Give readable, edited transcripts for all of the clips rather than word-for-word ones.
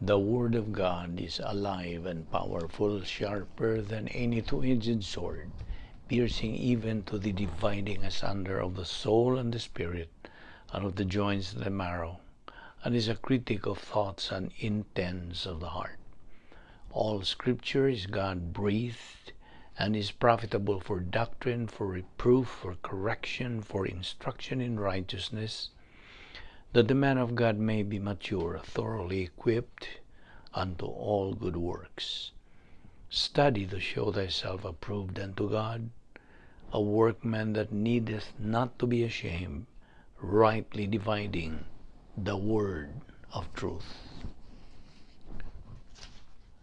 The Word of God is alive and powerful, sharper than any two-edged sword, piercing even to the dividing asunder of the soul and the spirit, and of the joints and the marrow, and is a critic of thoughts and intents of the heart. All Scripture is God-breathed, and is profitable for doctrine, for reproof, for correction, for instruction in righteousness, that the man of God may be mature, thoroughly equipped unto all good works. Study to show thyself approved unto God, a workman that needeth not to be ashamed, rightly dividing the word of truth.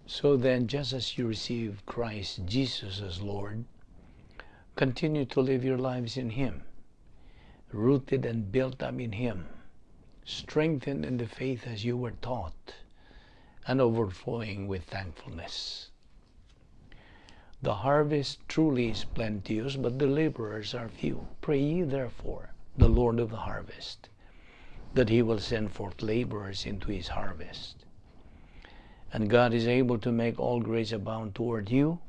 So then, just as you receive Christ Jesus as Lord, continue to live your lives in Him, rooted and built up in Him, strengthened in the faith as you were taught, and overflowing with thankfulness. The harvest truly is plenteous, but the laborers are few. Pray ye therefore the Lord of the harvest, that He will send forth laborers into His harvest. And God is able to make all grace abound toward you,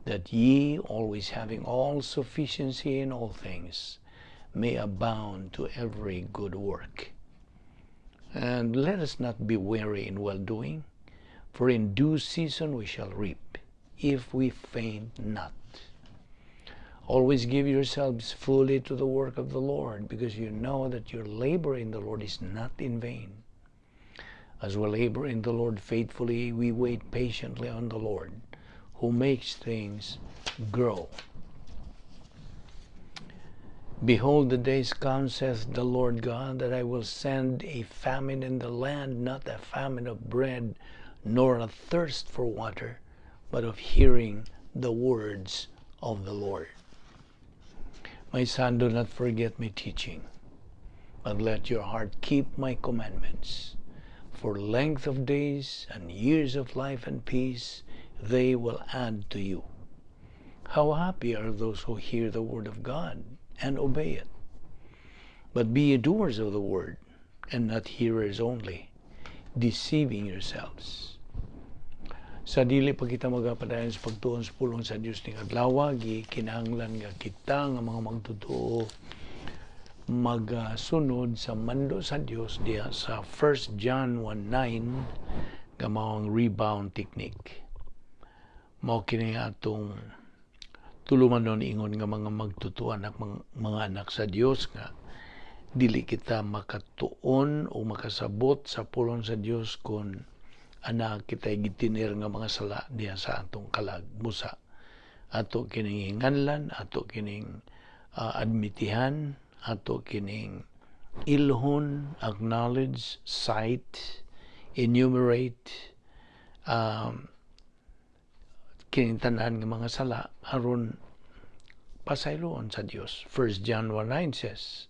that ye, always having all sufficiency in all things, may abound to every good work. And let us not be weary in well-doing, for in due season we shall reap, if we faint not. Always give yourselves fully to the work of the Lord, because you know that your labor in the Lord is not in vain. As we labor in the Lord faithfully, we wait patiently on the Lord, who makes things grow. Behold, the days come, saith the Lord God, that I will send a famine in the land, not a famine of bread, nor a thirst for water, but of hearing the words of the Lord. My son, do not forget my teaching, but let your heart keep my commandments. For length of days and years of life and peace, they will add to you. How happy are those who hear the word of God and obey it. But be ye doers of the word, and not hearers only, deceiving yourselves. Sa dili pa kita magapadayon sa pagtuon sa pulong sa Dios ni adlaw, kinahanglan nga kita nga mga magtotoo magsunod sa mando sa Dios diya sa 1 John 1:9 nga maong rebound technique. Mao kini atong tulumanon ingon nga mga magtutuan at mga anak sa Dios nga dili kita makatuon o makasabot sa pulong sa Dios kung anak kita gitinir nga mga sala diya sa atong kalag busa. Ato kining hinganlan, ato kining admitihan, ato kining ilhon, acknowledge, cite, enumerate, kining tanan ng mga sala aron pasayloon sa Dios. 1 John 1:9 says,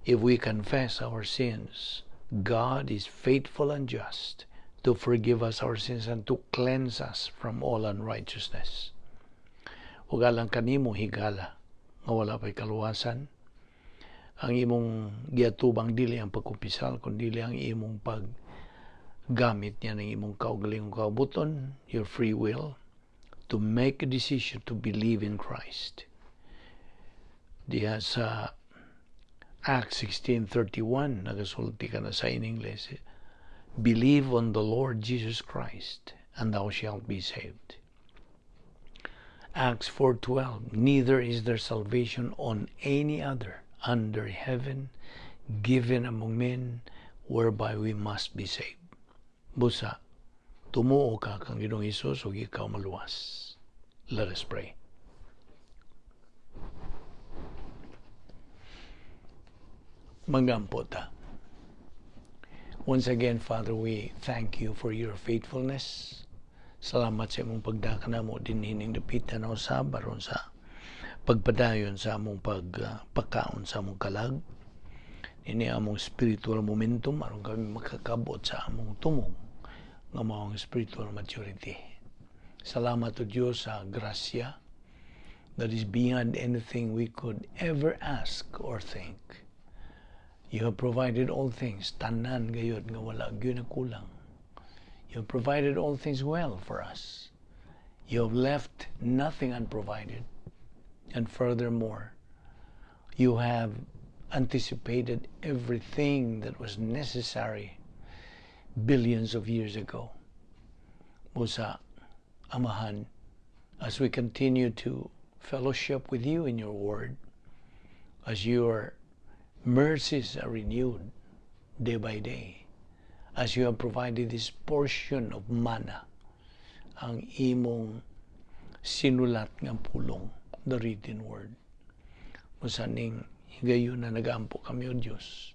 if we confess our sins, God is faithful and just to forgive us our sins and to cleanse us from all unrighteousness. Ug alang kanimo higala nga wala pay kaluwasan, ang imong giatubang dili ang pagkumpisal, kundi ang imong paggamit niya ng imong kaugalingong kaubuton, your free will, to make a decision to believe in Christ. Diya sa Acts 16:31, nagasulti ka na sa in English, believe on the Lord Jesus Christ, and thou shalt be saved. Acts 4:12, neither is there salvation on any other under heaven given among men whereby we must be saved. Busa, tumuo ka kang Ginoong Hesus ug ikaw maluwas. Let us pray. Mangampo ta. Once again, Father, we thank you for your faithfulness. Salamat sa imong pagdaka namo dinhining dapitan na usab aron sa pagpadayon sa among pagpakaon sa among kalag. Ini among spiritual momentum aron kami makakabot sa among tumong nga maong spiritual maturity. Salamat to Dios sa grasya that is beyond anything we could ever ask or think. You have provided all things, tanan gayud nga wala gyud na kulang. You have provided all things well for us. You have left nothing unprovided. And furthermore, you have anticipated everything that was necessary billions of years ago. Musa, Amahan, as we continue to fellowship with you in your word, as your mercies are renewed day by day, as you have provided this portion of manna, ang imong sinulat ng pulong, the written word. Musaning higayon na nag-aampo kami, O Diyos.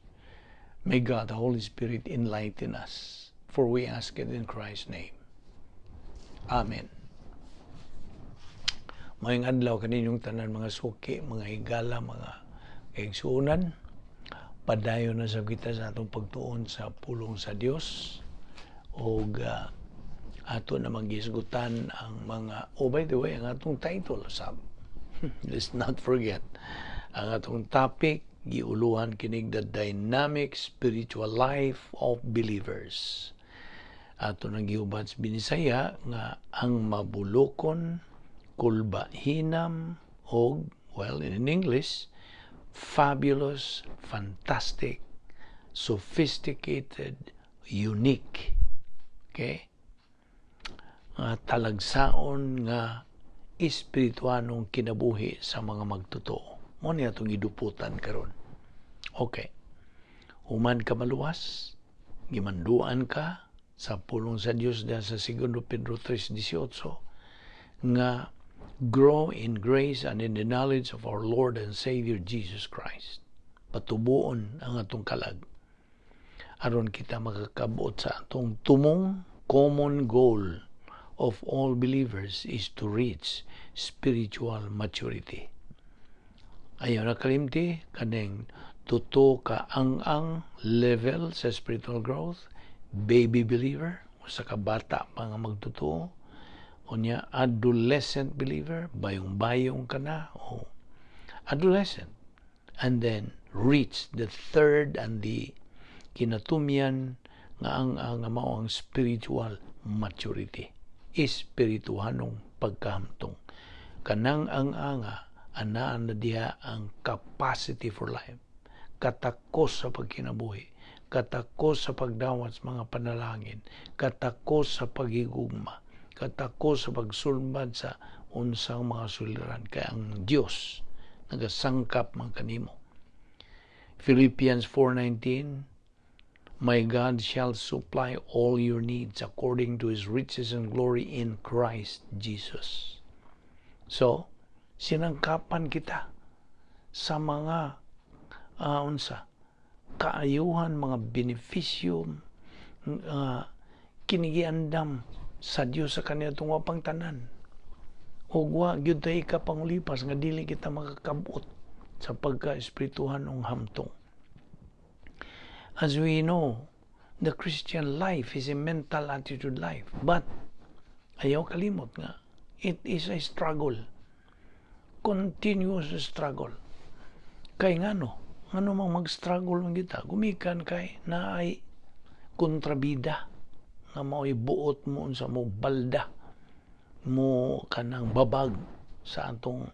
May God, the Holy Spirit, enlighten us. For we ask it in Christ's name. Amen. Mayong adlaw kaninyong tanan mga suki, mga higala, mga kaigsuunan. Padayon na sa kita sa atong pagtuon sa pulong sa Dios. O ato na mag-isgutan ang mga, by the way, ang atong title, let's not forget, ang atong topic, giuluhan kinig the dynamic spiritual life of believers. Ato nang giubad sa binisaya nga ang mabulokon, kulbahinam, o, well, in English, fabulous, fantastic, sophisticated, unique. Okay? Talagsaon nga espirituanong kinabuhi sa mga magtotoo. Mo niya itong iduputan karon. Okay. Human ka maluwas, gimanduan ka sa pulong sa Dios dahil sa 2 Pedro 3:18 nga grow in grace and in the knowledge of our Lord and Savior Jesus Christ. Patubuon ang atong kalag. Aron kita makakabot sa atong tumong common goal of all believers is to reach spiritual maturity. Ayaw na kalimti, kaneng tuto ka ang level sa spiritual growth, baby believer, o sa kabata pa nga magtutuo, o niya adolescent believer, bayong-bayong ka na, o adolescent, and then reach the third and the kinatumyan nga ang mao ang spiritual maturity, espirituhanong pagkahamtong. Kanang ang anga, anaan na diha ang capacity for life, katakos sa pagkinabuhi, katakos sa pagdawat sa mga panalangin, katakos sa paghigugma, katakos sa pagsulbad sa unsang mga suliran. Kaya ang Diyos nagasangkap man kanimo. Philippians 4:19, my God shall supply all your needs according to His riches and glory in Christ Jesus. So, sinangkapan kita sa mga kaayuhan, mga benepisyo, kinigiandam sa Dios sa kaniya tungwa pang tanan. Ug wa gyud tay ka pangulipas nga dili kita makakabot sa pagka-espirituhan ng hamtong. As we know, the Christian life is a mental attitude life, but ayaw kalimot nga it is a struggle, continuous struggle. Kay ngano mang mag-struggle man kita, gumikan kay na ay kontrabida nga mao'y buot mo sa mo balda mo kanang babag sa atong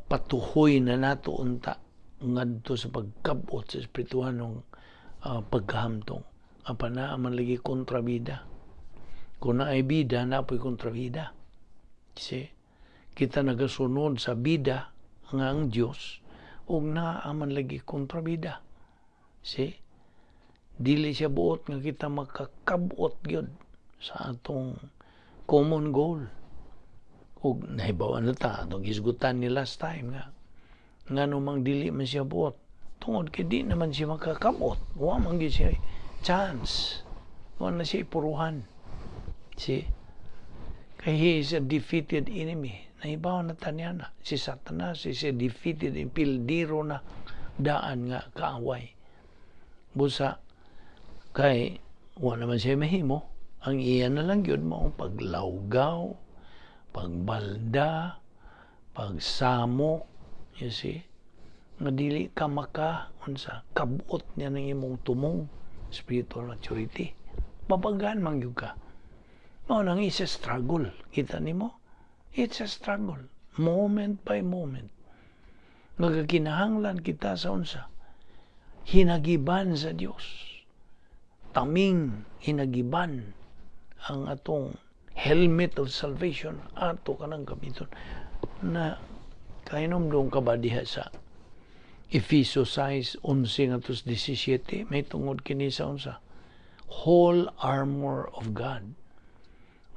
patuhoy na nato unta ngadto sa pagkabot sa espirituhanong pagkahamtong. Apa na man lagi kontrabida. Kung na ay bida, na po'y kontrabida. Kasi kita nagasunod sa bida nga ang Diyos o naaman lagi kontrabida. See? Dili siya buot nga kita makakabot yun sa atong common goal. O nahibawa na ta, itong isgutan ni last time nga namang dili man siya buot. Tungod kay di naman siya makakabot. Wa man gyud siya chance. Wa na siya ipuruhan. See? Kaya he is a defeated enemy. Nahibaw na tanyana. Si Satanas is a defeated, impildiro na daan nga kaaway. Busa, kay wala naman siya mahimo. Ang iyan na lang yun mo, paglawgaw, pagbalda, pagsamok, you see? Nga dili ka unsa, kabot niya ng imong tumong, spiritual maturity. Mabagaan man gyud ka. Mao nang isa struggle. Kita nimo? It's a struggle. Moment by moment. Nagakinahanglan kita sa unsa? Hinagiban sa Dios. Taming hinagiban ang atong helmet of salvation ato kanang gamiton na kainom ka ba diha sa Efesos 6:11-17 may tungod kini sa unsa whole armor of God.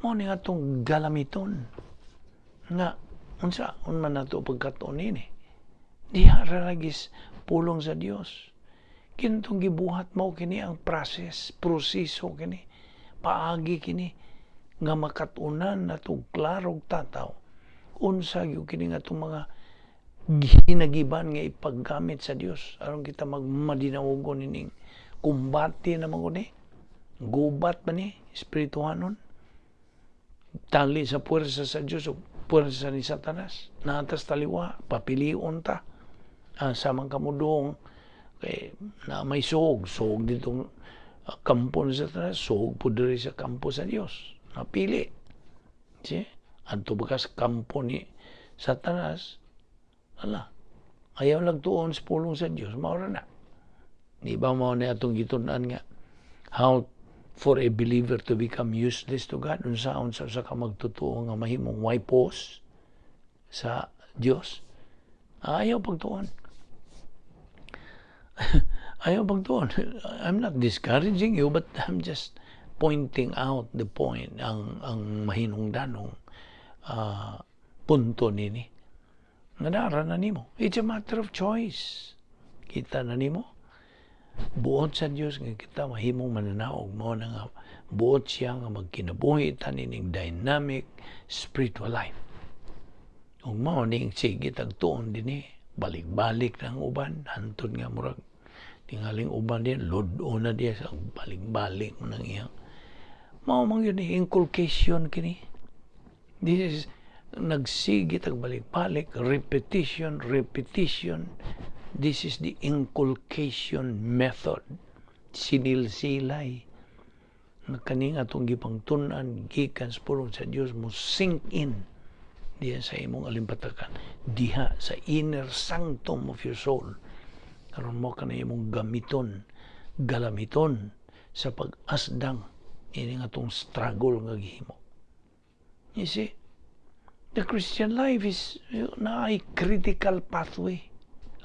Mao ni atong galamiton nga unsa man nato pagkatuon ini diha ra lagis pulong sa Dios. Kinitong gibuhat mao kini ang proseso kini paagi kini nga makatunan nato klarog tataw unsa gyud kini nga itong mga hinagiban nga ipaggamit sa Dios aron kita magmadinawogon ining kumbati na maguni gubat man ni espirituhanon tali sa puwersa sa Dios o puwersa ni Satanas natas taliwa papilion ta samang kamudong kay na may sog ditong kampo ni Satanas sog po diri sa kampo sa Dios napili. See? Adto bakas kampo ni Satanas, ayaw lang tuon sa pulong sa Dios, mao na. Di ba mao na atong gitun-an nga how for a believer to become useless to God unsaon sa ka magtotoo nga mahimong waipos sa Dios. Ayaw pagtuon. Ayaw pagtuon. I'm not discouraging you but I'm just pointing out the point ang mahinungdanong punto nini nadara na nimo. It's a matter of choice. Kita na nimo buot sa Dios nga kita mahimong mananaog mo na nga buot siya nga magkinabuhi tanining dynamic spiritual life. Ug mao ning sige tagtuon dinhi balik-balik ng uban hantod nga murag tingaling uban din lodo na diya sa balik-balik nang iyang mao man yun inculcation kini. This is nagsigit ang balik-balik repetition. This is the inculcation method. Sinilsilay na kaning atong gipangtun-an gikan sa pulong sa Dios mo sink in diha sa imong alimpatakan diha sa inner sanctum of your soul karon mo kanang imong galamiton sa pag-asdang ini nga itong struggle nga gihimo. You see, the Christian life is na ay critical pathway.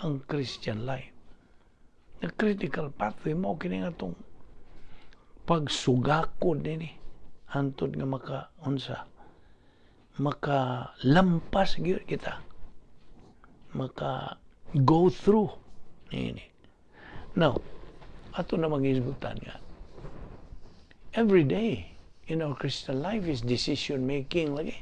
Ang Christian life. The critical pathway mo kini nga itong pagsugakod nini hantod nga makalampas gyud kita. Maka go through nini. Now, ato na mag-isbutan nga every day in our Christian life is decision making lagi.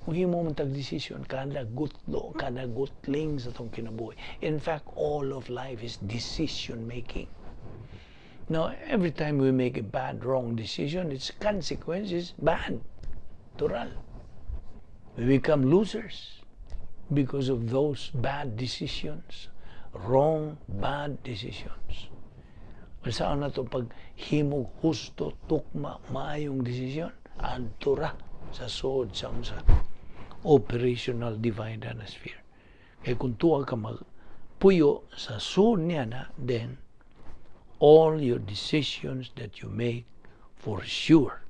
Muhimo man tag-decision kada gutlo, kada gutling sa tong kinabuhi. In fact, all of life is decision making. Now, every time we make a bad, wrong decision, its consequence is bad. Tural. We become losers because of those bad decisions. Wrong, bad decisions. Saan na ito paghimog husto, tukma, maayong desisyon? Adtura sa sod sa operational divine atmosphere. Kaya kung tuwa ka magpuyo sa sod niya na, then all your decisions that you make for sure,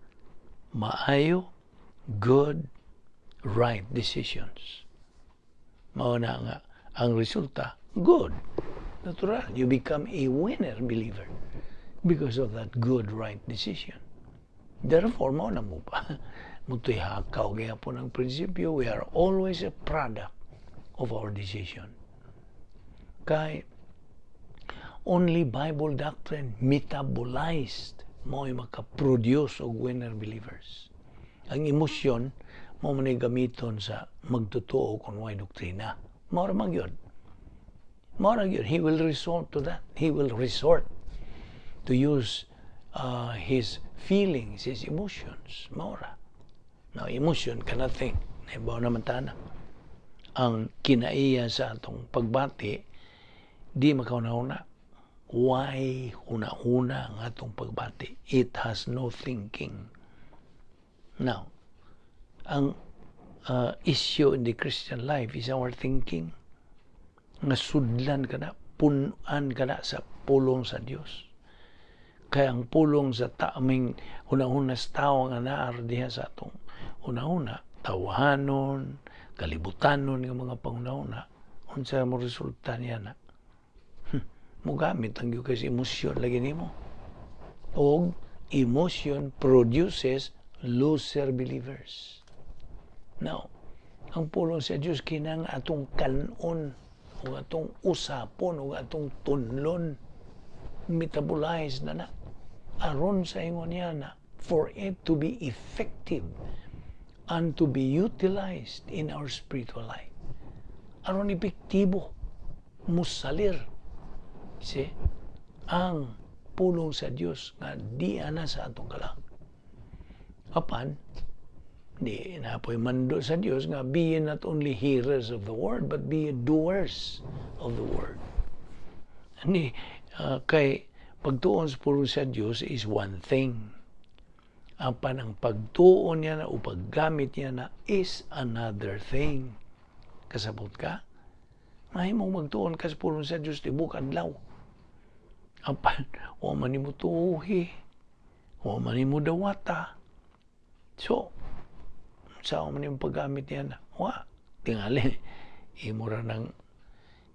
maayo, good, right decisions. Mauna nga, ang resulta, good. Natural, you become a winner believer because of that good, right decision. Therefore, mo na mo pa. Mutoy hakaw kaya po ng prinsipyo, we are always a product of our decision. Kay, only Bible doctrine metabolized mo ay makaproduce og winner believers. Ang emosyon, mo man gamiton sa magtotoo kung may doktrina. Maura magyod. He will resort to that. He will resort to use his feelings, his emotions. Maura. Now, emotion cannot think. Naibaw naman tana. Ang kinaiya sa atong pagbati, di makauna-una. why huna-huna ang atong pagbati. It has no thinking. Now, ang issue in the Christian life is our thinking. Nga sudlan ka na, punan ka na sa pulong sa Dios. Kaya ang pulong sa taaming huna-huna sa tao nga naar diha sa atong huna-huna, tawahanon, kalibutanon ng mga panghuna-huna, unsa mo resulta niya na? Mugamit ang yung kasi emosyon lagi nimo. Og emotion produces loser believers. Now, ang pulong sa Diyos kinang atong kanon o atong usapon o atong tunlon metabolize na aron sa ingon niya na for it to be effective and to be utilized in our spiritual life. Aron epektibo musalir ang pulong sa Dios nga di ana sa atong kalang. Apan di na po'y mando sa Dios nga be not only hearers of the word but be doers of the word. Ani kay pagtuon sa pulong sa Dios is one thing. Apan ang pagtuon niya na o paggamit niya na is another thing. Kasabot ka? Mahimong magtuon ka sa pulong sa Dios tibok adlaw. Apan wa man nimo tuhi, wa man nimo dawata. So, sa man nimo paggamit niya na, wa tingali imura nang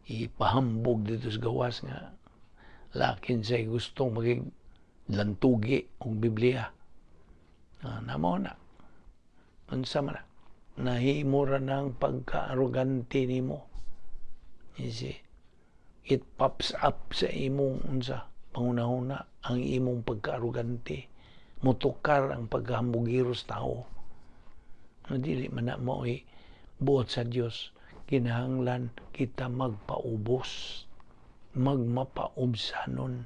ipahambog dito sa gawas nga lakin say gustong maging lantugi og Biblia. Namo na. Unsa man na. Nahimura ng pagka-arrogante nimo. You see, it pops up sa imong unsa panguna-una ang imong pagka-arrogante. Mutukar ang paghambugiros tao. Dili man na mo buot sa Dios kinahanglan kita magpaubos, magmapaubsanon.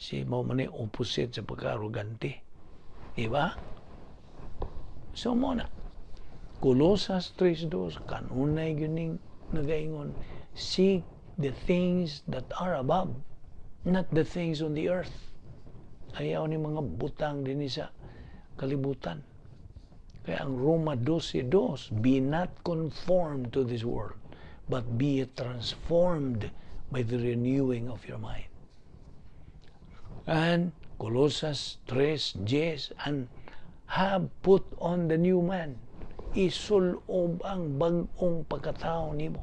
Si mo man opposite sa pagka-arrogante. Diba? So mo na. Kolosas 3:2 kanunay gyuning nagaingon, seek the things that are above, not the things on the earth. Ayaw ni mga butang din sa kalibutan. Kaya ang Roma 12:2, be not conformed to this world, but be transformed by the renewing of your mind. And Colosas 3:10, and have put on the new man. Isulob ang bag-ong pagkatao nimo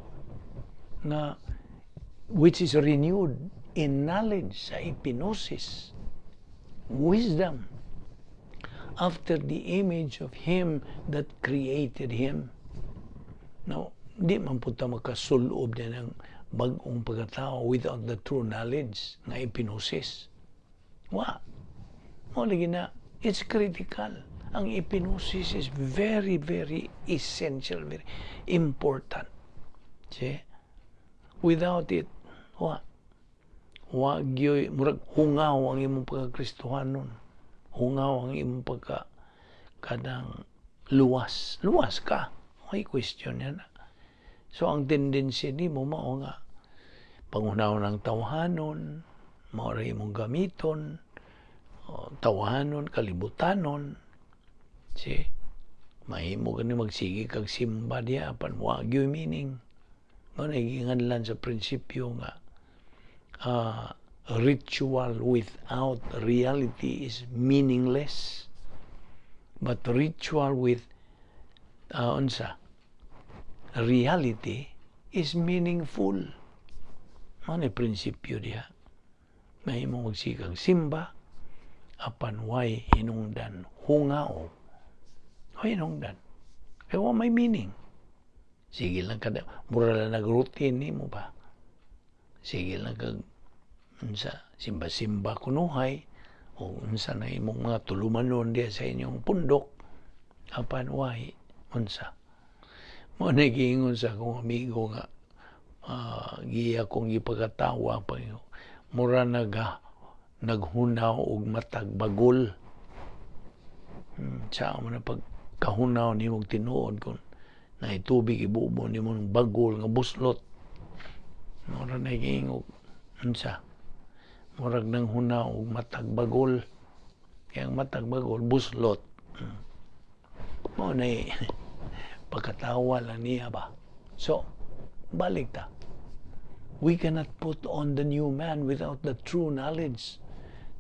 na which is renewed in knowledge sa epinosis, wisdom, after the image of him that created him. Now, di man punta makasulob na ng bag-ong pagkatao without the true knowledge na epinosis. Wa. Mo lagi na, it's critical. Ang epinosis is very, very essential, very important. See? Without it, wagyoy, murag hungaw ang imong pagkakristohanon. Hungaw ang imong kadang luwas. Luwas ka. Okay, question yan. So, ang tendency ni mo, mao nga, pangunaw ng tawahanon, maoray mong gamiton, tawahanon, kalibutanon, mahimo ka ni magsigi kag simba diya, apan wagyo meaning. Nagiginganlan sa prinsipyo nga, ritual without reality is meaningless. But ritual with reality is meaningful. Ano prinsipyo diha? Mahimo magsikag simba, apan way hinungdan, hungao. Way hinungdan. Kaya may meaning. Sige lang kada, mura lang nag-routine ni mo ba? Sige lang kag simba-simba kunuhay, o unsa na imong mga tulumanon diya sa inyong pundok, apan way, unsa. Mo nagiingon sa akong amigo nga, giya kong ipagkatawa pa yun. Mura naghunaw og matag bagol. Sa mo na pagkahunaw ni mong tinuod kung naitubig ibubo ni mong bagol nga buslot. Mura nagiingog. Unsa? murag nang huna og matag bagol. Kaya ang matag bagol buslot. Mo na pagkatawa lang niya ba. So, balik ta. We cannot put on the new man without the true knowledge,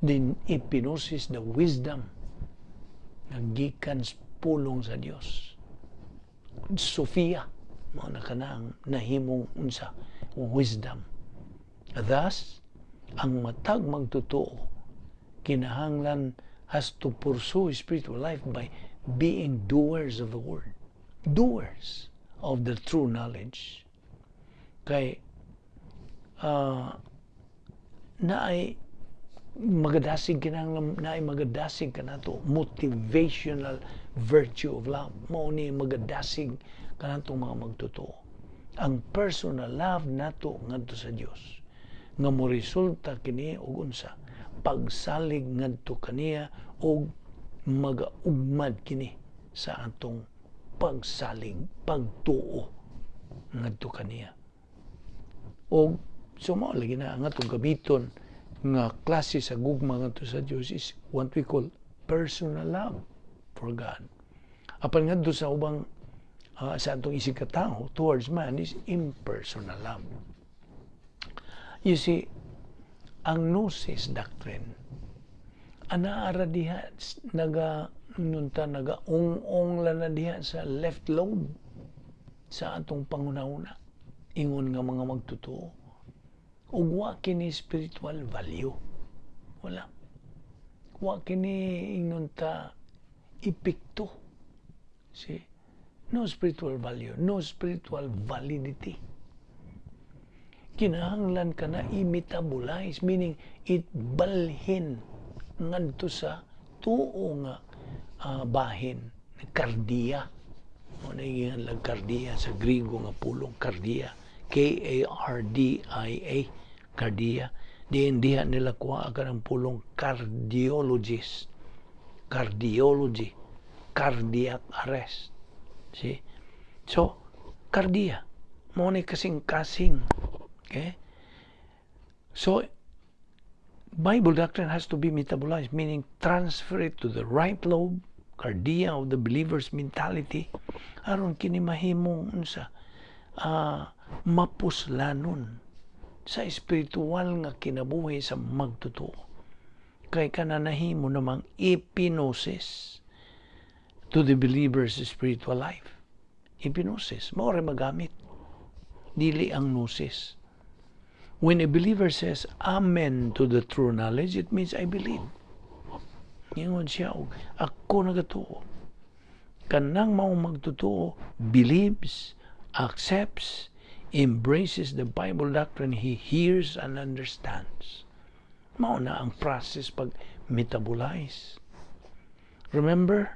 the epinosis, the wisdom ng gikan pulong sa Dios. Sophia, mo na kanang nahimong unsa wisdom. Thus, ang matag magtotoo kinahanglan has to pursue spiritual life by being doers of the word, doers of the true knowledge. Kay naay magadasig kanato motivational virtue of love. Mao ni magadasig kanato mga magtotoo. Ang personal love nato ngadto sa Dios nga mo resulta kini og unsa pagsalig ngadto kaniya og magaugmad kini sa atong pagsalig, pagtuo ngadto kaniya. Og sumo lagi na ang atong gabiton nga klase sa gugma ngadto sa Dios is what we call personal love for God. Apan ngadto sa ubang sa atong isig katao towards man is impersonal love. You see, ang gnosis doctrine anaara diha naga-ong-ong lang na diha sa left lobe sa atong pangunahuna ingon nga mga magtotoo ug wa kini spiritual value. Wala. Wa kini ingon ta epekto. See? No spiritual value, no spiritual validity. Kinahanglan ka na i-metabolize, meaning it balhin ngadto sa tuo nga bahin, kardia. O naiingan lang kardia sa Griego nga pulong, kardia. K-A-R-D-I-A, kardia. Diha nila kuha ka ng pulong cardiologist. Cardiology. Cardiac arrest. See? So, kardia. Mo ni kasing-kasing. Okay? So, Bible doctrine has to be metabolized, meaning transfer it to the right lobe, cardia of the believer's mentality, aron kini mahimong unsa mapuslanon sa espiritual nga kinabuhi sa magtotoo. Kay kananahimo namang epinosis to the believer's spiritual life. Epinosis, mao ray magamit. Dili ang gnosis. When a believer says amen to the true knowledge, it means I believe. Ingon siya, ako nagatuo. Kanang mao magtutuo, believes, accepts, embraces the Bible doctrine he hears and understands. Mao na ang process pag metabolize. Remember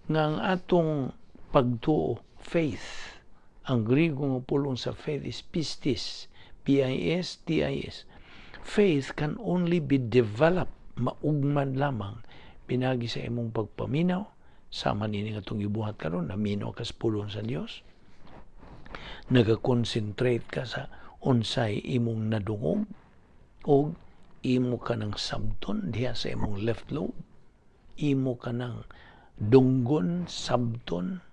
nga ang atong pagtuo, faith, ang Griego nga pulong sa faith is pistis, P-I-S-T-I-S. Faith can only be developed, maugmad lamang, pinagi sa imong pagpaminaw, sama nini nga itong ibuhat karon naminaw ka sa pulong sa Dios. Nagakonsentrate ka sa unsay imong nadungog, o imo ka ng sabton diha sa imong left lobe, imo ka ng dunggon, sabton,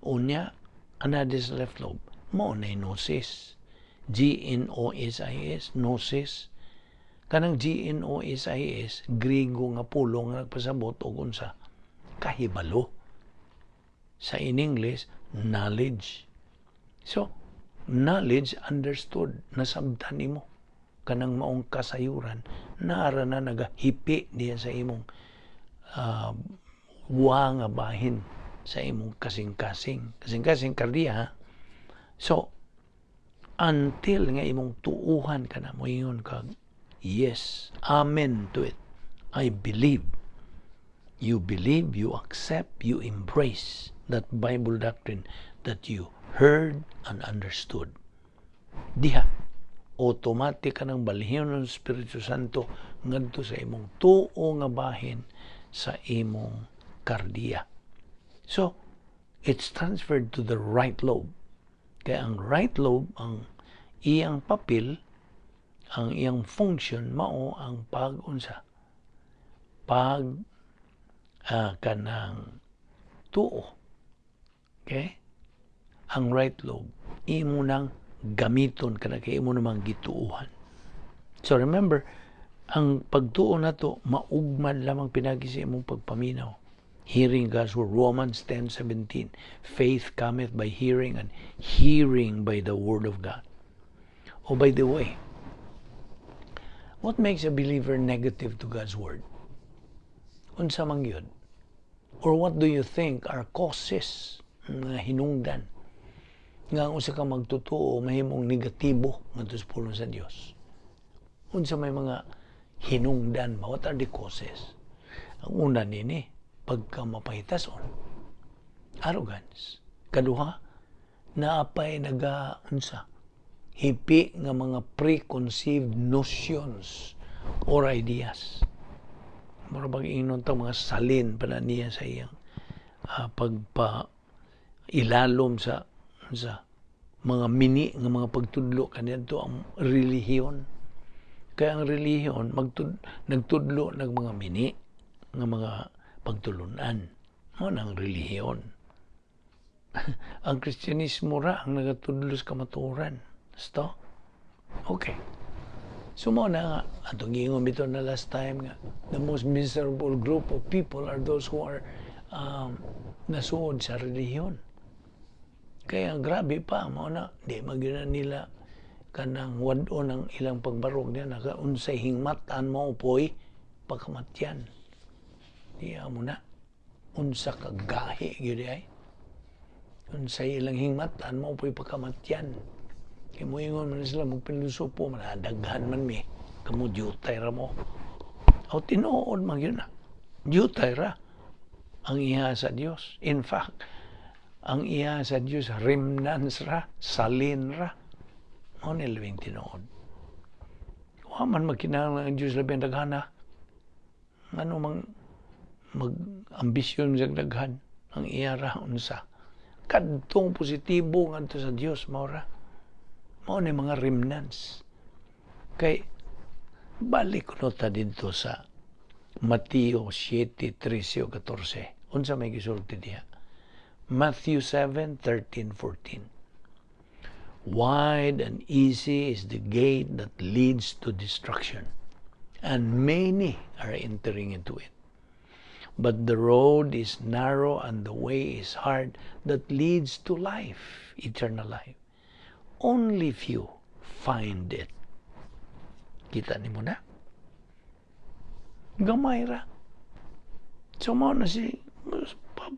unya, another sa left lobe. Mo na gnosis. G-N-O-S-I-S, gnosis. Kanang G-N-O-S-I-S, Griego nga pulong nga nagpasabot o unsa kahibalo. Sa in English, knowledge. So, knowledge understood, nasabtan nimo. Kanang maong kasayuran, naara na nagahipi diya sa imong nga bahin sa imong kasing-kasing. Kasing-kasing kardiya, ha? So, until nga imong tuuhan ka na, moingon ka, yes, amen to it. I believe. You believe, you accept, you embrace that Bible doctrine that you heard and understood. Diha, automatic ka ng balhin ng Espiritu Santo ngadto sa imong tuo nga bahin sa imong kardiya. So, it's transferred to the right lobe. Kaya ang right lobe, ang iyang papel, ang iyang function mao ang pag-unsa kanang tuo. Okay? Ang right lobe imo nang gamiton kana kay imo namang gituuhan. So remember, ang pagtuo nato maugmad lamang pinagi sa imong pagpaminaw. Hearing God's word, Romans 10:17. Faith cometh by hearing, and hearing by the word of God. Oh, by the way, what makes a believer negative to God's word? Unsa man gyud? Or what do you think are causes nga hinungdan nga usa ka magtutuo mahimong negatibo ngadto sa pulong sa Dios? Unsa may mga hinungdan ba? What are the causes? Ang una nini, pagka mapahitason, arrogance. Kaduha, naapay hipi nga mga preconceived notions or ideas. Mura bang ingnon ta mga salin pala niya sa iyang ilalom sa mga mini nga mga pagtudlo kanito ang relihiyon. Kaya ang relihiyon nagtudlo ng mga mini nga mga pagtulunan. Mo nang relihiyon. Ang Kristyanismo ra ang nagatudlo sa kamatuoran. Sto? Okay. So mo na nga, atong giingon bitaw na last time nga, the most miserable group of people are those who are nasuod sa relihiyon. Kaya grabe pa, mo na, di magyunan nila kanang wado ng ilang pagbarog niya, naka-unsay hingmatan mo po'y pagkamatyan. Di mo na, unsa kagahi, yun ay. Unsay ilang hingmatan mo po'y pagkamatyan. Kaya mo ingon man sila magpilusupo, manadaghan man mi, kamu jutay ra mo. O tinuod man yun na. Jutay ra ang iha sa Dios. In fact, ang iha sa Dios, remnants ra, salin ra. Mo ni labing tinuod. Wa man magkinahanglan ang Dios labing daghana. Ano mang mag-ambisyon sa daghan ang iha ra unsa. Kadtong positibo ngadto sa Dios mao ra. Mao ni mga remnants. Kay balik ko ta dito sa Mateo 7:13-14. Unsa may gisulti diha? Matthew 7:13-14. Wide and easy is the gate that leads to destruction, and many are entering into it. But the road is narrow and the way is hard that leads to life, eternal life. Only few find it. Kita ni mo na? Gamay ra. So mo na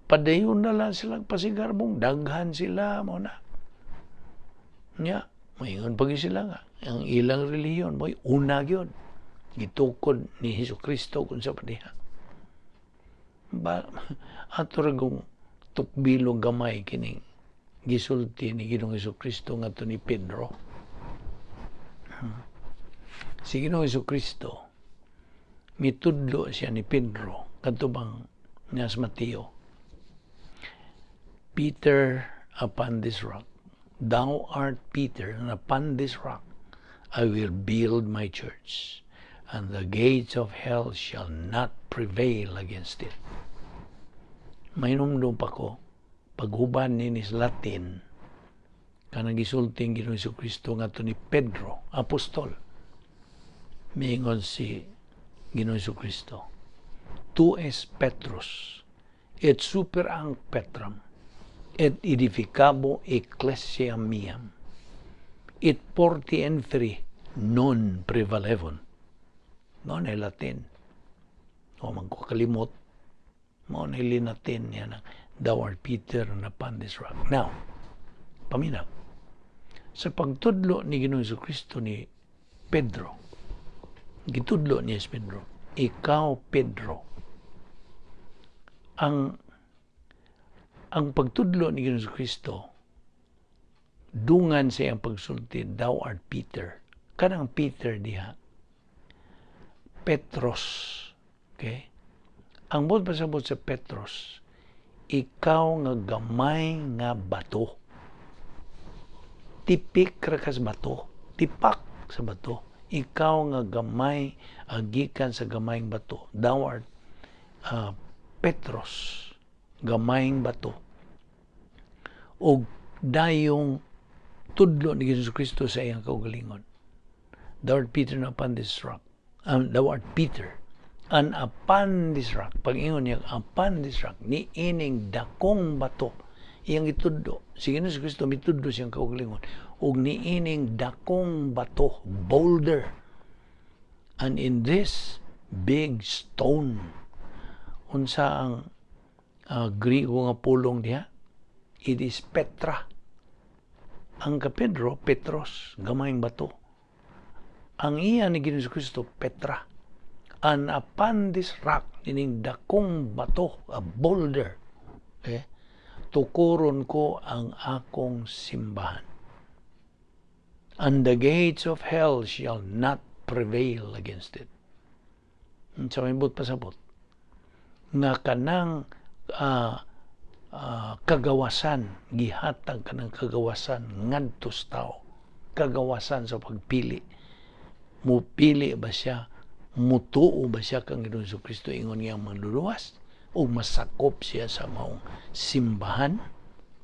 padayon na lang silang pasigarbong, daghan sila mo na. Nya, mahingon pagi sila nga. Ang ilang relihiyon mo'y una gyud. Gitukod ni Jesucristo kung sa padiha. Ato ragong tukbilong gamay kining gisulti ni Ginoong Jesucristo ngadto ni Pedro. Si Ginoong Jesucristo mitudlo siya ni Pedro kadto bang niya sa Mateo. Peter, upon this rock, thou art Peter, and upon this rock I will build my church, and the gates of hell shall not prevail against it. Mainumdum pa ko, paghuban ni sa Latin, kanang gisulting Ginoong Jesucristo ngadto ni Pedro, apostol. Miingon si Ginoong Jesucristo, tu es Petrus, et super ang Petram, et edificabo ecclesia miam, et porti entri non prevalevon. No, na Latin. O magkakalimot, mo na Latin yan, thou art Peter, and upon this rock. Now, paminaw, sa pagtudlo ni Ginoong Jesucristo ni Pedro, gitudlo niya si Pedro, ikaw Pedro, ang pagtudlo ni Ginoong Jesucristo, dungan sa iyang pagsulti, thou art Peter. Kanang Peter diha, Petros. Okay? Ang bot pasabot sa Petros, ikaw nga gamay nga bato. Tipik ra kas bato. Tipak sa bato. ikaw nga gamay agikan sa gamayng bato. Thou art Petros, gamayng bato. O dayong tudlo ni Jesus Kristo sa iyang kaugalingon. Thou art Peter upon this rock. Thou art Peter. And upon this rock, pag-ingon niya, upon this rock, ni ining dakong bato, iyang itudlo. Si Jesus Kristo, mitudlo siyang kaugalingon. O ni ining dakong bato, boulder. And in this big stone, unsa ang Griego nga pulong diha? It is Petra. Ang ka Pedro, Petros, gamayng bato. Ang iya ni Ginoong Kristo, Petra. And upon this rock, ining dakong bato, a boulder, tukuron ko ang akong simbahan. And the gates of hell shall not prevail against it. Sa may pasabot, nga kanang kagawasan, gihatag kanang kagawasan ngadtos tao. Kagawasan sa pagpili. Mupili ba siya, mutuo ba siya kang Ginoong Kristo ingon nga manluluwas o masakop siya sa maong simbahan?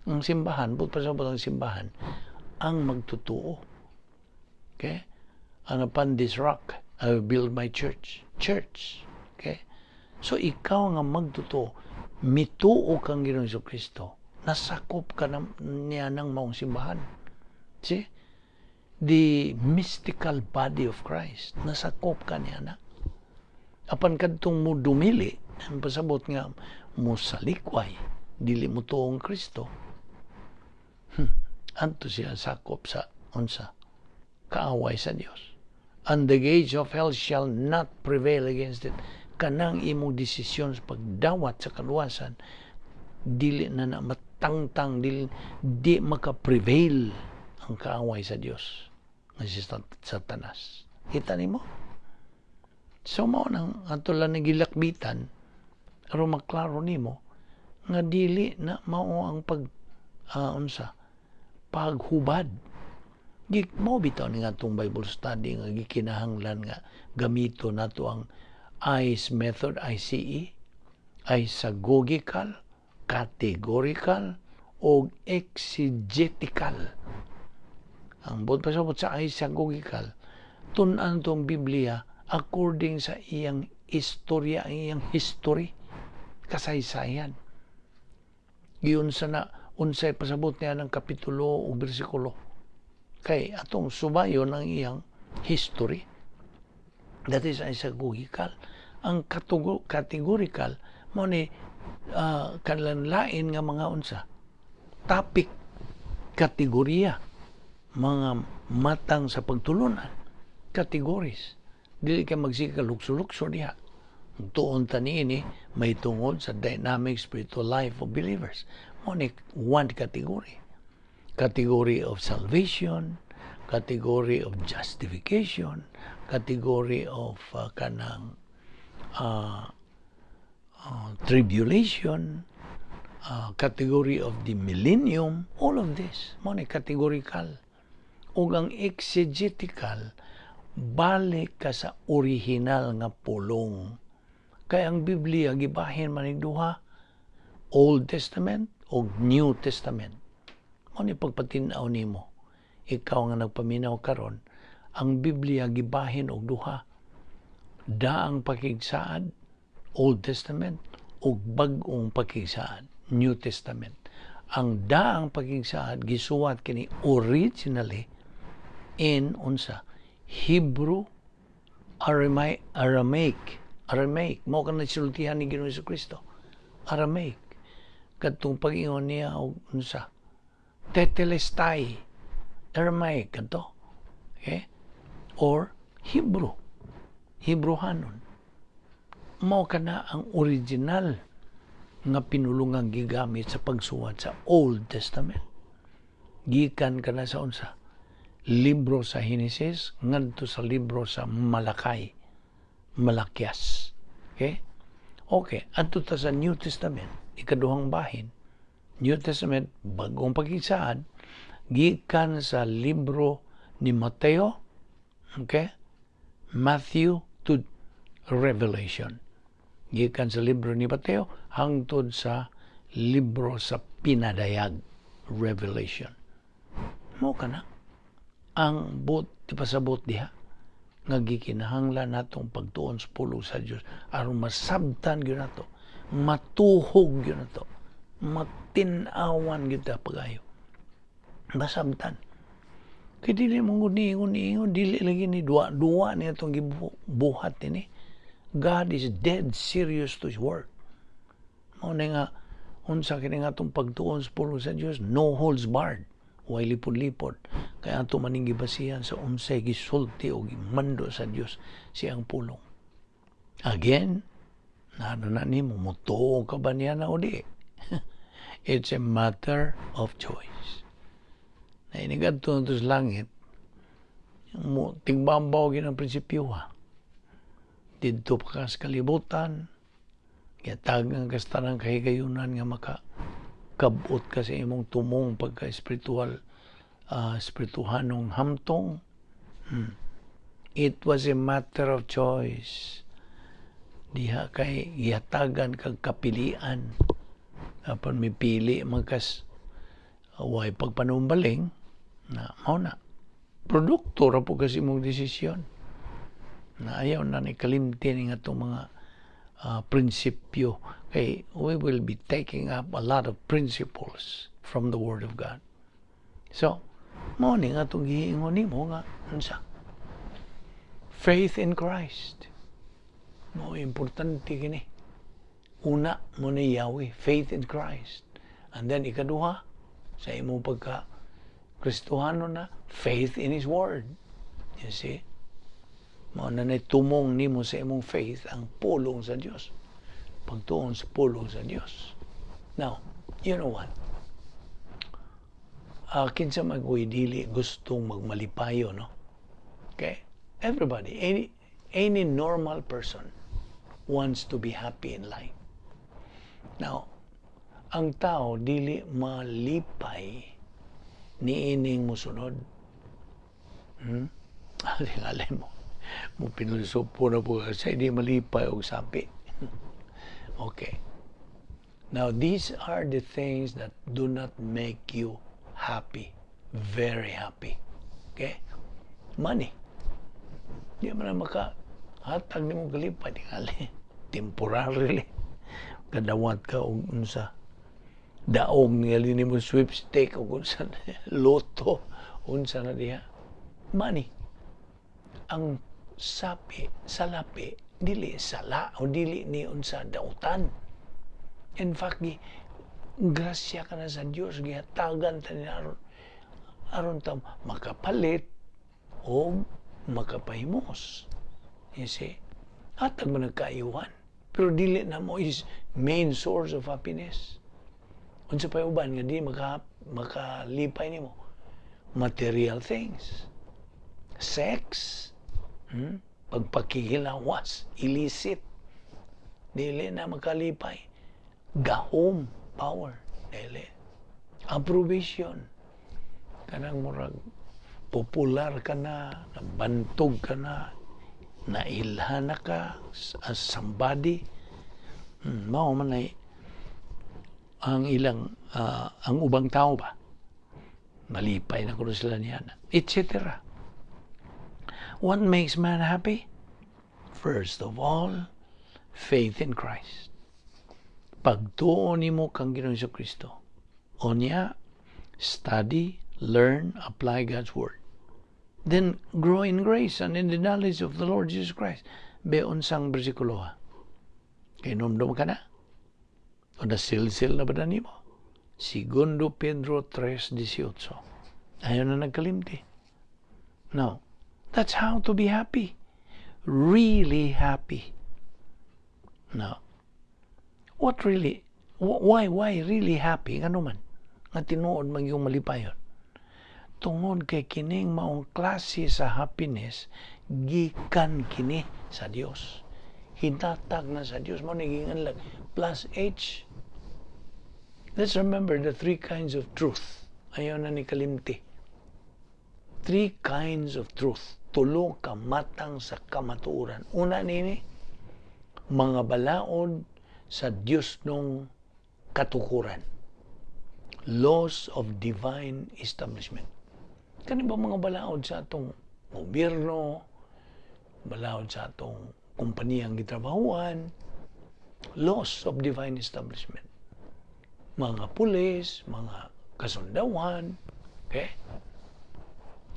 Ang simbahan, pasabot ang simbahan, ang magtutuo. Okay? And upon this rock, I will build my church. Church. Okay? So, ikaw nga magtuto, mituo kang Ginoong Kristo, nasakop ka niya ng maong simbahan. See? The mystical body of Christ, nasakop ka niya na. Apan kadtong mo dumili, ang pasabot nga, mo salikway, dili mo tuong Kristo. Anto siya sakop sa unsa, kaaway sa Dios. And the gates of hell shall not prevail against it. Kanang imong desisyon sa pagdawat sa kaluwasan, dili na matangtang, di maka-prevail ang kaaway sa Dios nga si Satanas. Kita nimo? So mao nang atulan ni gilakbitan aron maklaro nimo nga dili na mao ang paghubad. Mo bitaw ni nga itong Bible study nga gikinahanglan nga gamito nato ang ICE method, ICE, isagogical, categorical, o exegetical. Ang pasabot sa isagogical, tunan tong Biblia according sa iyang istorya, iyang history, kasaysayan. Giyon sa na, unsay pasabot niya ng kapitulo o bersikulo. Kay atong subayon ang iyang history. That is isagogical. Ang categorical mo ni kanlanlain nga mga unsa topic, kategorya, mga matang sa pagtulunan, categories. Dili ka magsika lukso-lukso diha. Tuon tani ini may tungod sa dynamic spiritual life of believers. Mo ni one category. Category of salvation, category of justification, category of tribulation, category of the millennium, all of this, mo ni categorical. O ang exegetical, balik ka sa original nga pulong. Kaya ang Biblia, gibahin man duha, Old Testament o New Testament. Mo ni pagpatinaw nimo, ikaw nga nagpaminaw karon, ang Biblia gibahin og duha. Daang pakigsaad, Old Testament, o bag-ong pakigsaad, New Testament. Ang daang pakigsaad gisuwat kini originally in unsa Hebrew, Aramaic. Mao ka nagsultihan ni Ginoong Kristo. Aramaic. Kadtong pag-ingon niya og unsa Tetelestai, Aramaic kanto. Okay? Or Hebrew. Hebrewanon. Mao kana ang original nga pinulungang gigamit sa pagsuwat sa Old Testament. Gikan kana sa unsa? Libro sa Genesis ngadto sa libro sa Malakay. Malakyas. Okay? Okay. Adto ta sa New Testament, ikaduhang bahin. New Testament, bagong pagigsaad, gikan sa libro ni Mateo, okay? Matthew to Revelation. Gikan sa libro ni Mateo hangtod sa libro sa pinadayag, Revelation. Mo kana ang ti pasabot diha nga gikinahanglan natong pagtuon sa pulong sa Dios aron masabtan gyud nato, matuhog gyud nato, matin-awan gyud ta pagayo. Masabtan. Kaya dili mong ingon, dili lagi ni duwa ni atong gibuhat ni. God is dead serious to His word. Mao na nga, unsa kini nga atong pagtuon sa pulong sa Dios, no holds barred. Way lipod-lipod. Kaya ato maning gibasihan sa unsay gisulti o gimando sa Dios siyang pulong. Again, na nimo, mutuo ka ba niya na o di? It's a matter of choice. Na inigadto na sa langit, tigbambaw ginang prinsipyo ha. Dito pa ka sa kalibutan, yatag ang kastanang kahigayunan nga makakabot ka sa imong tumong pagka-espiritual, espirituhanong hamtong. It was a matter of choice. Diha kay yatagan kag kapilian. Apan mipili magkas way pagpanumbaling na mao na. Produkto ra po kasi mong desisyon. Na ayaw na ni kalimti ni nga itong mga prinsipyo. Kay we will be taking up a lot of principles from the Word of God. So, mao ni nga itong giingon nimo nga unsa? Faith in Christ. Mao importante kini. Una mo ni Yahweh, faith in Christ. And then ikaduha, sa imong pagka Kristohano na, faith in His Word. You see? Mao na tumong nimo sa imong faith ang pulong sa Dios. Pagtuon sa pulong sa Dios. Now, you know what? Kinsa mag-uy dili gustong magmalipayo, no? Okay? Everybody, any normal person wants to be happy in life. Now, ang tao dili malipay ni ining musunod. Alay mo. Mo pinulsupo na po kasi hindi malipay o sapi. Okay. Now, these are the things that do not make you happy. Very happy. Okay? Money. Di man na makahatag ni mong kalipay. Tingali. Temporarily. Kadawat ka o unsa. Daog ngali ni mo sweepstake o unsa loto. Unsa na diha. Money. Ang salapi, dili sala o dili ni unsa dautan. In fact, grasya ka na sa Dios, gihatagan ta ni aron ta makapalit o makapahimos. You see? Hatag mo nagkaayuhan. Pero dili na mo is main source of happiness. Unsa pa uban nga di makalipay nimo? Material things. Sex. Pagpakikilawas, illicit, dili na makalipay. Gahom, power, dili. Approbation, kanang murag popular ka na, nabantog ka na, nailhan na ka as somebody. Mao man ay ang ilang ang ubang tao ba malipay na kuno sila niya, etc. What makes man happy? First of all, faith in Christ. Pagtuo nimo kang Ginoong Kristo. Onya, study, learn, apply God's Word. Then, grow in grace and in the knowledge of the Lord Jesus Christ. Beon sang bersikulo ha. Kay nomdom ka na? O nasilsil na ba na nimo? Segundo Pedro 3:18. Ayaw na nagkalimti. Now, that's how to be happy. Really happy. Now, why really happy? Ano man? Nga tinuod man yung malipayon. Tungod kay kining maong klase sa happiness, gikan kini sa Dios. Hinatag na sa Dios. Mao naging lang. Plus H. Let's remember the 3 kinds of truth. Ayaw na ni kalimti. 3 kinds of truth. tulo ka matang sa kamatuoran. Una nini, mga balaod sa Dios nung katukuran. Laws of divine establishment. Kani ba mga balaod sa atong gobyerno, balaod sa atong kumpaniyang gitrabahuan, laws of divine establishment. Mga pulis, mga kasundawan, okay?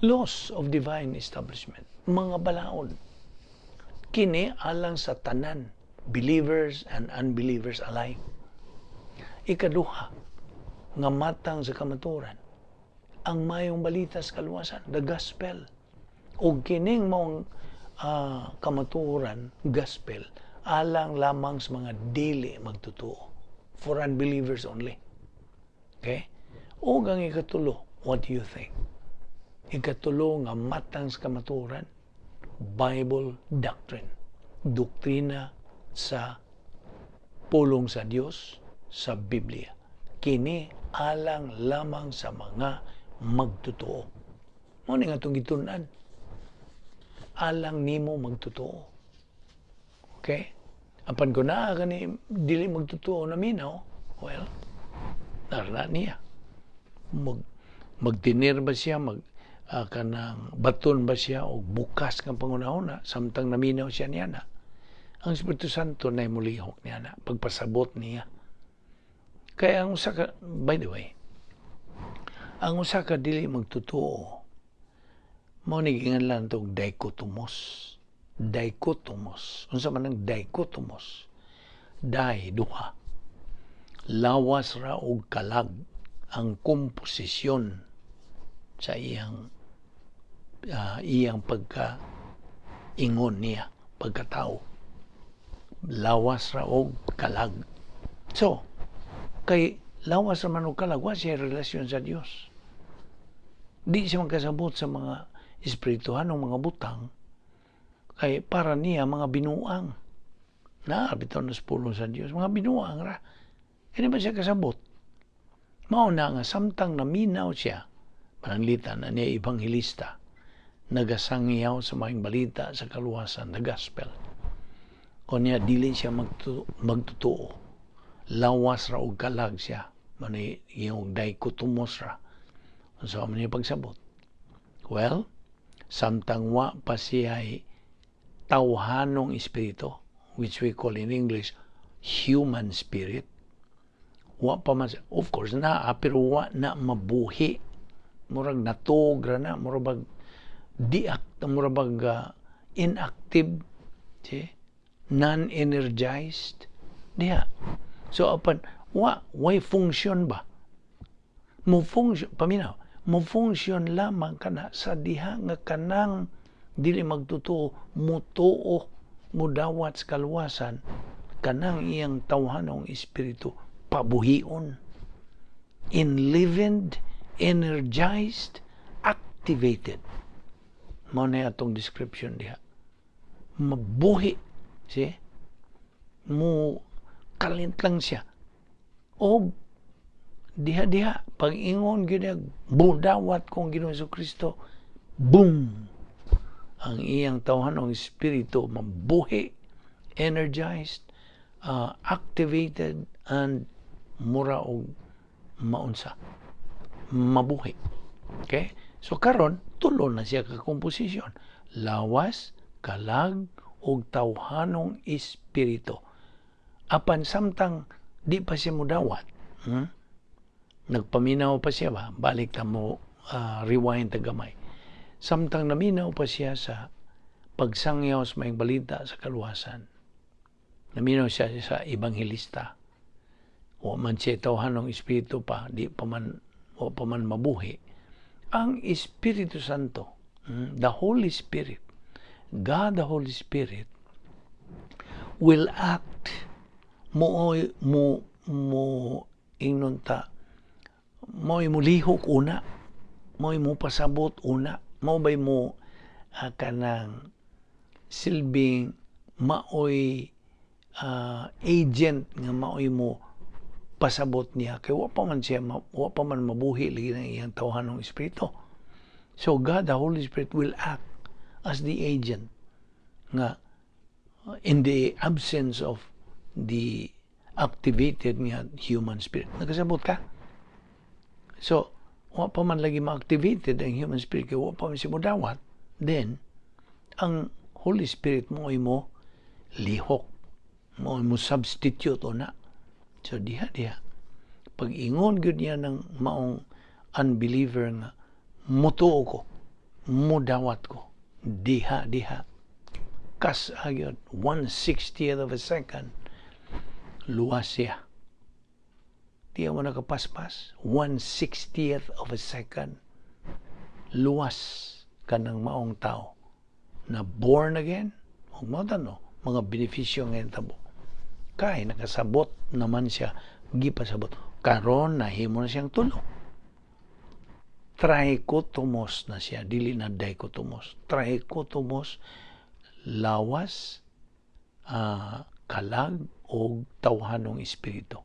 Laws of divine establishment. Mga balaod. Kini alang sa tanan, believers and unbelievers alike. Ikaduha, nga matang sa kamaturan, ang mayong balita sa kaluwasan, the gospel. O kining mong kamaturan, gospel, alang lamang sa mga dili magtutuo. For unbelievers only. Okay? O ang ikatulo, what do you think? Ikatulo nga matang sa kamaturan, Bible doctrine. Doktrina sa pulong sa Dios sa Biblia. Kini alang lamang sa mga magtutuo. Mo ni nga itong gitunan. Alang nimo magtutuo. Okay? Apan ko na gani dili magtutuo na minaw, well, narana niya. Magtinir ba siya, kanang baton ba siya o bukas ng pangunahuna samtang naminaw siya niya na. Ang Espiritu Santo na mulihok niya na pagpasabot niya. Kaya ang usa ka, by the way, ang usa ka dili magtutuo mao ni ginganlan tog dichotomos. Dichotomos. Unsa man ang dichotomos? Duha. Lawas ra og kalag ang komposisyon sa iyang pagka-ingon niya, pagkatao. Lawas ra og kalag. So, kay lawas ra man og kalag, wa siya relasyon sa Dios. Di siya magkasabot sa mga espirituhan ng mga butang, kay para niya mga binuang. Bitaw na pulong sa Dios, mga binuang ra. Kaya ba siya kasabot? Mao na nga samtang naminaw siya, pananglitan na niya evangelista, nagasangyaw sa mga balita sa kaluwasan, the gospel. Kung niya dili siya magtutuo, lawas ra og kalag siya, manay yung dichotomos ra. So, man niya pagsabot. Well, samtang wa pa siya ay tawhanong espiritu, which we call in English human spirit, wa pa man, of course pero wa na mabuhi, murag natugra na, murag inactive, non-energized diha. So apan way function ba mo function paminaw, mo function lamang kana sa diha nga kanang dili magtutuo mutuo mudawat sa kaluwasan, kanang iyang tawhanong espiritu pabuhion, enlivened, energized, activated. Mao na atong description diha. Mabuhi, mo kalint lang siya. O diha pag ingon gyud budawat kong Ginoong Jesucristo, boom, ang iyang tawhanong espiritu mabuhi, energized, activated, and mura og maunsa, mabuhi. Okay? So karon tulo na siya ka komposisyon. Lawas, kalag, og tawhanong espiritu. Apan samtang di pa siya mudawat, nagpaminaw pa siya ba? Balik ta mo, rewind ta gamay. Samtang naminaw pa siya sa pagsangyaw sa may balita sa kaluwasan. Naminaw siya sa evangelista. O man siya tawhanong espiritu pa, o pa man mabuhi. Ang Espiritu Santo, the Holy Spirit, God the Holy Spirit, will act mo inunta mo lihok una, mo pasabot una, mo bay mo kanang silbing maoy agent nga maoy mo pasabot niya kay wa pa man mabuhi lagi ng iyang tawhanong espiritu. So God the Holy Spirit will act as the agent nga in the absence of the activated nga human spirit. Nakasabot ka? So, wa pa man lagi ma-activated ang human spirit, kaya wa pa man siya mo dawat, then, ang Holy Spirit mo ay mo lihok, mo substitute o na. So, diha. Pag ingon gyud niya ng maong unbeliever nga, mutuo ko, mudawat ko, diha. Kas agad, 1/60th of a second, luwas siya. Di mo nakapaspas, 1/60th of a second, luwas ka ng maong tao na born again, huwag mo tanong, mga benepisyo ngayon tabo. Kaya nakasabot naman siya, gipasabot. Karon nahimo na siyang tulo. Trichotomos na siya, dili na dichotomos. Trichotomos, lawas, kalag, o tawhanong espiritu.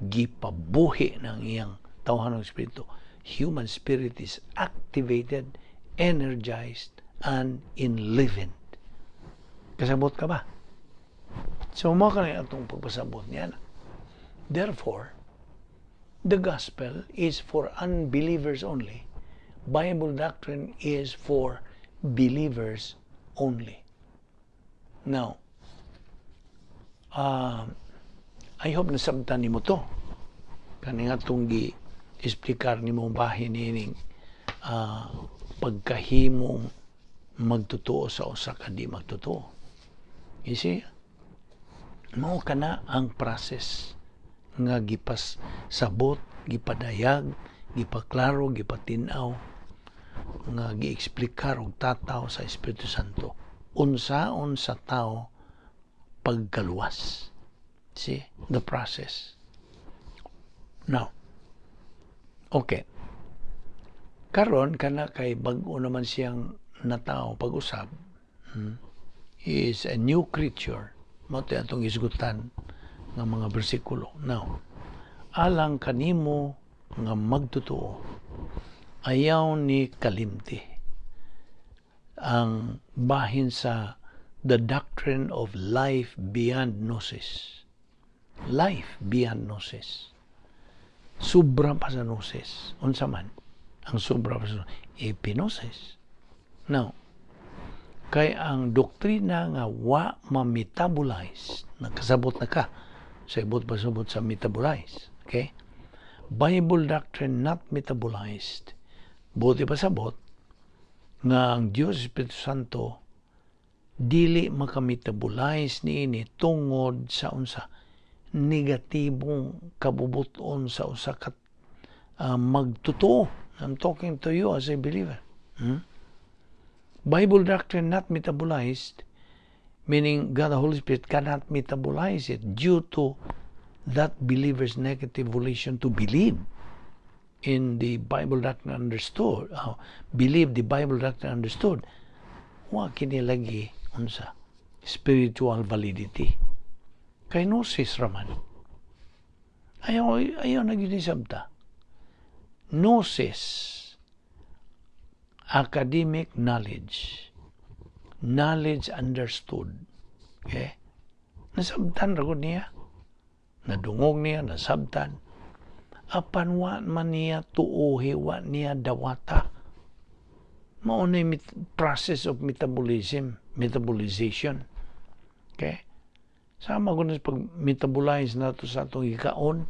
Gipabuhi ng iyang tawhanong espiritu. Human spirit is activated, energized, and enlivened. Kasabot ka ba? So, mo ka na itong pagpasabot niya. Therefore, the gospel is for unbelievers only. Bible doctrine is for believers only. Now, I hope nasabtan ni mo to. Kani nga itong gi-explicar ni mo bahin nining pagkahimong magtotoo sa usa ka di magtotoo. You see, mao kana ang process nga gipas sabot, gipadayag, gipaklaro, gipatinaw, nga gi-explicar og tataw sa Espiritu Santo. Unsaon sa tao pagkaluwas. See, the process. Now, okay. Karon kana kay bag-o naman siyang natao pag-usab. He is a new creature. Mao tay atong isgutan nga mga bersikulo. Now, alang kanimo nga magtotoo, ayaw ni kalimti ang bahin sa the doctrine of life beyond gnosis. Life beyond gnosis. Sobra pa sa gnosis. Unsa man ang sobra pa sa epinosis. Now, kay ang doktrina nga wa ma-metabolize, nakasabot na ka sa ibot pasabot sa metabolize. Okay? Bible doctrine not metabolized. Buti pasabot nga ang Diyos Espiritu Santo dili makametabolize niini tungod sa unsa negatibong kabubuton sa usa ka magtotoo. I'm talking to you as a believer. Bible doctrine not metabolized, meaning God the Holy Spirit cannot metabolize it due to that believer's negative volition to believe in the Bible doctrine understood. Believe the Bible doctrine understood. Wa kini lagi unsa spiritual validity. Kay gnosis raman. Ayaw na ginisabta. Gnosis, academic knowledge, knowledge understood. Okay? Nasabtan ra gud niya. Nadungog niya, nasabtan. Apan wa man niya tuohi, wa niya dawata. Mao na process of metabolization. Okay? Sama ko na pag-metabolize na ito sa atong gikaon.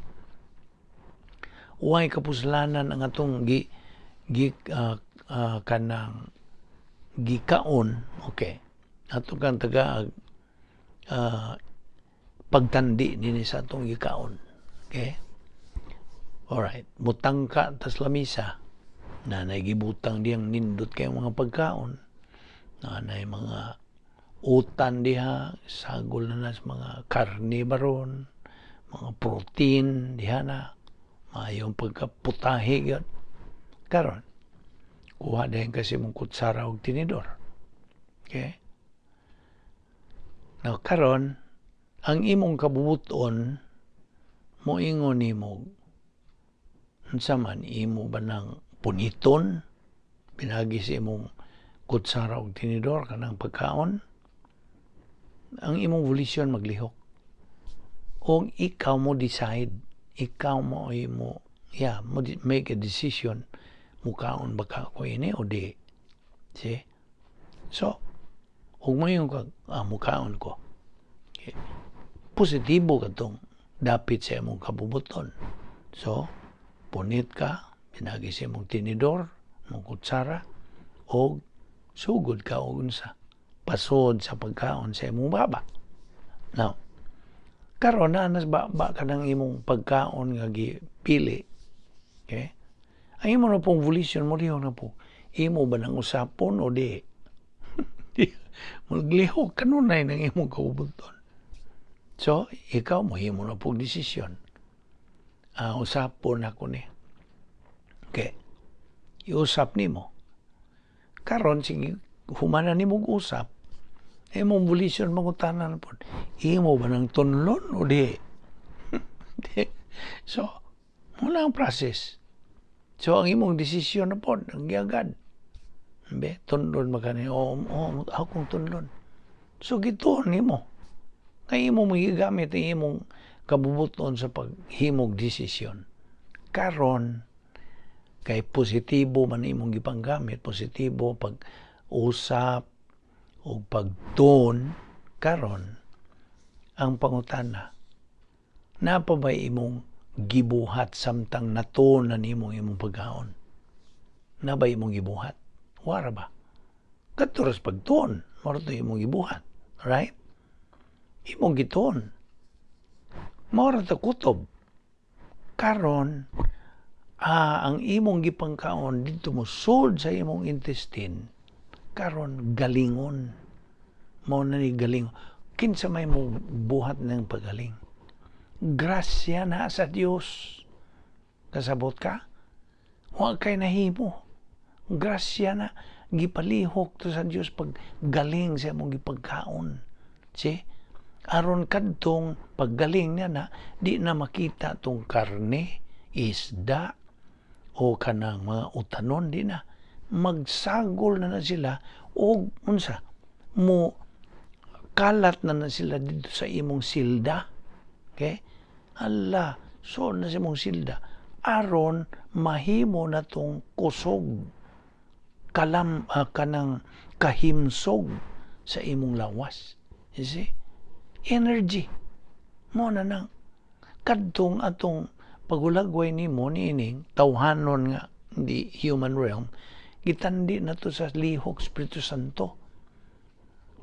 Huwag kapuslanan ang atong kanang gikaon. Okay. Ato kang pagtandi din sa atong gikaon. Okay? Alright. Butang ka tas lamisa. Na naigibutang diyang nindot kayong mga pagkaon. Na mga utan diha, sagol na nas mga karnibaron, mga protein diha na, mayong pagkaputahe yun. Karon, kuha din kasi mong kutsara o tinidor. Okay? Now, karon, ang imong kabubuton, moingon nimo, unsa man imo ba ng puniton, pinagi sa imong kutsara og tinidor kanang pagkaon, ang imong volition maglihok. O ikaw mo decide, ikaw mo make a decision, mukaon ba ka ko ini o di. See? So, huwag mo yung mukaon ko. Okay. Positibo ka itong dapit sa imong kabubuton. So, punit ka, pinagi sa imong tinidor, mong kutsara, o sugod ka o unsa. Pasod sa pagkaon sa imong baba. Now, karon na ba ka ng imong pagkaon nga gipili. Okay? Ang imo na pong volition mo na po. Imo ba nang usapon o di? Maglihok kanunay ng imong kabubuton. So, ikaw mo imo na pong desisyon. Usapon ako ni. Okay. Iusap nimo. Karon sige humanan nimo usap. Imong volition mangutanan po. Imo ba ng tunlon o di? So, muna ang process. So, ang imong desisyon na po, nagyagad. Tunlon magkani, akong tunlon. So, gituon nimo. Kaya imo magigamit ang imong kabubuton sa paghimog desisyon. Karon, kay positibo man imong gipanggamit, positibo pag-usap, o pagtuon karon ang pangutana na pa ba imong gibuhat samtang natuon nimo imong pagkaon na ba imong gibuhat wara ba katuros pagtuon mao to imong gibuhat right imong gituon mao ra ta kutob karon ang imong gipangkaon dito mo sulod sa imong intestine karon galingon mo na ni galing kinsa may mo buhat ng pagaling grasya na sa Dios kasabot ka wa kay nahimo grasya na gipalihok to sa Dios pag galing sa imong gipagkaon see aron kadtong paggaling niya na di na makita tong karne isda o kanang mga utanon di na magsagol na sila o unsa mo kalat na sila dito sa imong silda okay ala so na sa imong silda aron mahimo na tong kusog kanang kahimsog sa imong lawas you see energy mo na nang kadtong atong pagulagway nimo niining tawhanon nga di human realm gitandi na to sa lihok Espiritu Santo.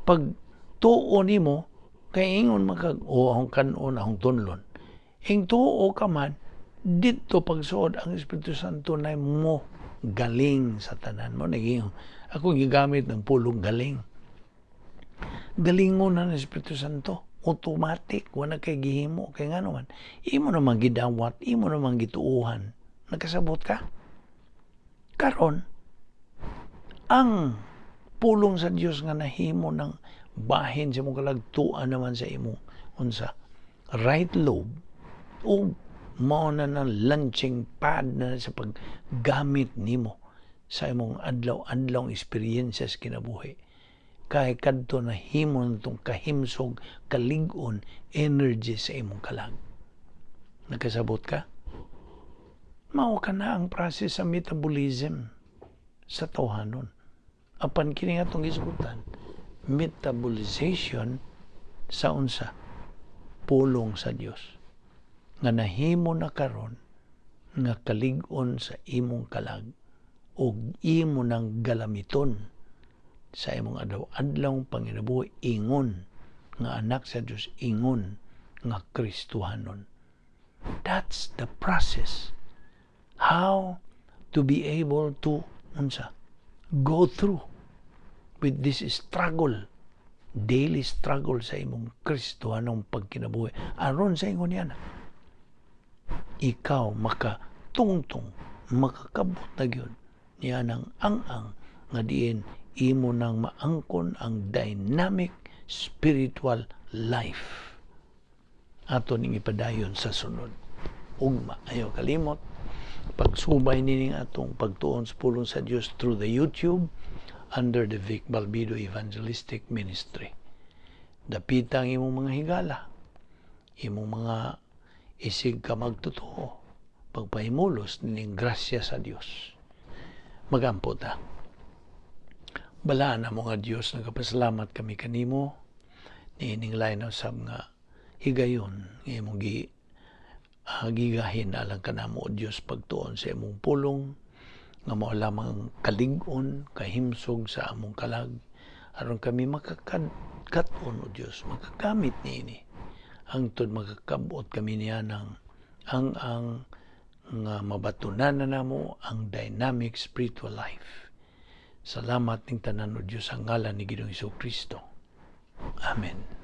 Pag tuo nimo kay ingon akong kanon akong tunlon. Ing tuo ka man dito pagsuod ang Espiritu Santo na mo galing sa tanan mo naging ako gigamit ng pulong galing. Galingon na ng Espiritu Santo. Automatic wala kay gihimo kay ngano man imo na magidawat imo na mangituuhan nagkasabot ka karon ang pulong sa Dios nga nahimo ng bahin sa imong kalagtuan naman sa imong unsa right lobe o mao na ng launching pad na sa paggamit nimo sa imong adlaw-adlaw experiences kinabuhi kay kadto na himo nitong kahimsog kalig-on energy sa imong kalag nagkasabot ka mao ka na ang process sa metabolism sa tawhanon apan kini nga itong isugutan, metabolization sa unsa, pulong sa Dios. Nga nahimo na karon nga kalig-on sa imong kalag o imo ng galamiton sa imong adlaw-adlaw panginabuhi ingon nga anak sa Dios ingon nga Kristohanon. That's the process. How to be able to go through with this struggle, daily struggle sa imong Kristohanong pagkinabuhi. Aron sa ingon yan, ikaw makatungtong, makakabot na yun, niya ng ang nga diin imo nang maangkon ang dynamic spiritual life. Ato ning ipadayon sa sunod. Ugma, ayaw kalimot, pagsubay nining atong pagtuon sa pulong sa Dios through the YouTube, under the Vic Balbido Evangelistic Ministry. Dapitang imong mga higala, imong mga isig ka magtotoo, pagpahimulos ning grasya sa Dios. Magampo ta. Balaan na mo nga Dios, nagapasalamat kami kanimo, niining lain sab nga higayon, imong gigahin alang kanamo Dios pagtuon sa imong pulong, nga mao lamang kalig-on, kahimsog sa among kalag, aron kami makakaton o Dios, makagamit niini. Hangtod makakabot kami niya ng ang nga mabatunan na namo ang dynamic spiritual life. Salamat ning tanan o Dios, ang ngalan ni Ginoong Hesus Kristo. Amen.